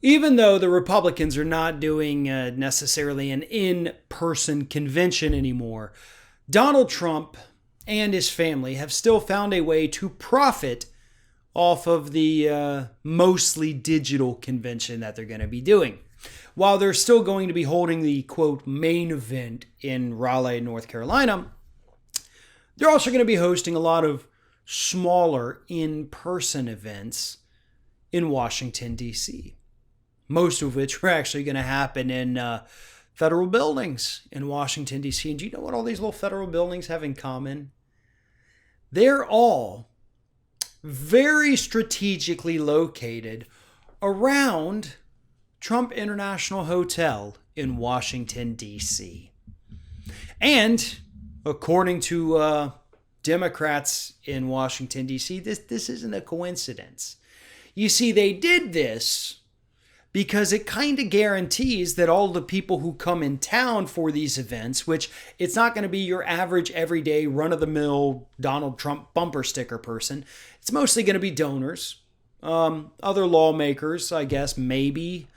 even though the Republicans are not doing necessarily an in-person convention anymore, Donald Trump and his family have still found a way to profit off of the mostly digital convention that they're going to be doing. While they're still going to be holding the, quote, main event in Raleigh, North Carolina, they're also going to be hosting a lot of smaller in-person events in Washington, D.C., most of which are actually going to happen in federal buildings in Washington, D.C. And do you know what all these little federal buildings have in common? They're all very strategically located around Trump International Hotel in Washington, D.C. And according to Democrats in Washington, D.C., this isn't a coincidence. You see, they did this because it kind of guarantees that all the people who come in town for these events, which it's not going to be your average, everyday, run-of-the-mill Donald Trump bumper sticker person. It's mostly going to be donors, other lawmakers, I guess, maybe,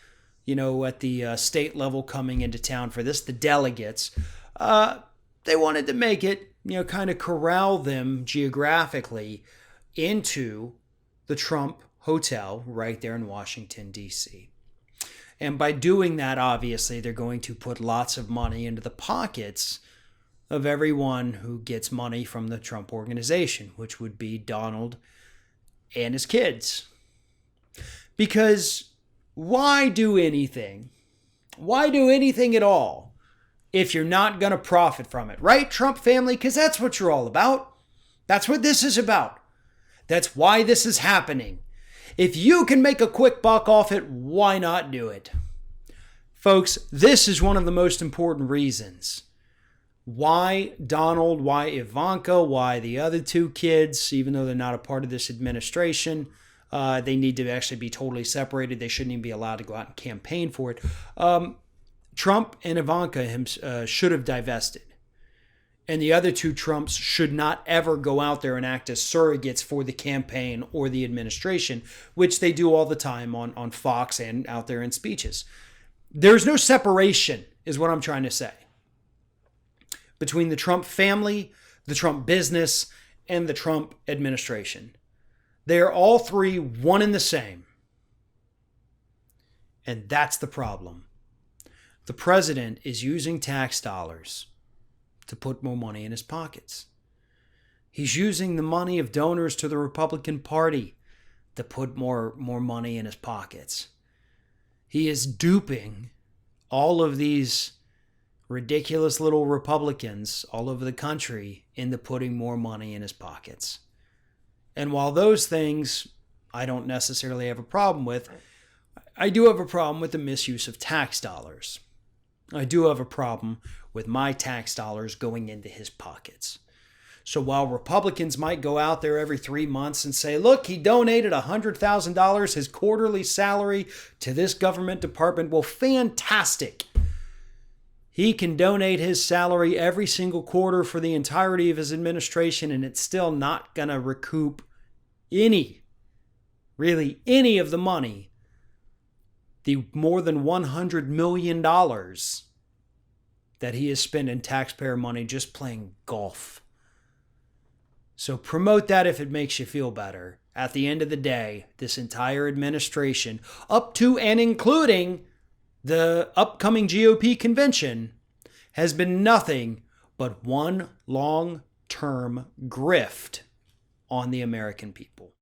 at the state level coming into town for this, the delegates. They wanted to make it, kind of corral them geographically into the Trump Hotel right there in Washington, D.C. And by doing that, obviously, they're going to put lots of money into the pockets of everyone who gets money from the Trump organization, which would be Donald and his kids. Because why do anything? Why do anything at all if you're not going to profit from it? Right, Trump family? Because that's what you're all about. That's what this is about. That's why this is happening. If you can make a quick buck off it, why not do it? Folks, this is one of the most important reasons. Why Donald, why Ivanka, why the other two kids, even though they're not a part of this administration, they need to actually be totally separated. They shouldn't even be allowed to go out and campaign for it. Trump and Ivanka should have divested. And the other two Trumps should not ever go out there and act as surrogates for the campaign or the administration, which they do all the time on Fox and out there in speeches. There's no separation, is what I'm trying to say, between the Trump family, the Trump business, and the Trump administration. They are all three one and the same. And that's the problem. The president is using tax dollars to put more money in his pockets. He's using the money of donors to the Republican Party to put more money in his pockets. He is duping all of these ridiculous little Republicans all over the country into putting more money in his pockets. And while those things I don't necessarily have a problem with, I do have a problem with the misuse of tax dollars. I do have a problem with my tax dollars going into his pockets. So while Republicans might go out there every 3 months and say, look, he donated $100,000, his quarterly salary, to this government department, well, fantastic. He can donate his salary every single quarter for the entirety of his administration, and it's still not going to recoup any of the money, the more than $100 million that he has spent in taxpayer money just playing golf. So promote that if it makes you feel better. At the end of the day, this entire administration, up to and including the upcoming GOP convention, has been nothing but one long-term grift on the American people.